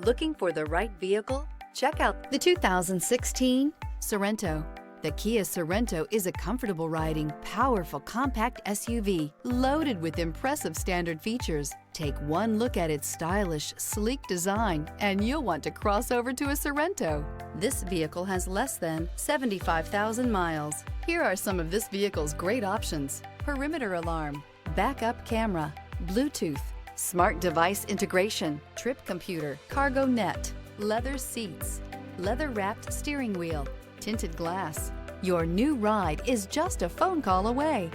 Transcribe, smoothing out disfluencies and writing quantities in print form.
Looking for the right vehicle? Check out the 2016 Sorento. The Kia Sorento is a comfortable riding, powerful compact SUV loaded with impressive standard features. Take one look at its stylish, sleek design and you'll want to cross over to a Sorento. This vehicle has less than 75,000 miles. Here are some of this vehicle's great options: perimeter alarm, backup camera, Bluetooth, smart device integration, trip computer, cargo net, leather seats, leather-wrapped steering wheel, tinted glass. Your new ride is just a phone call away.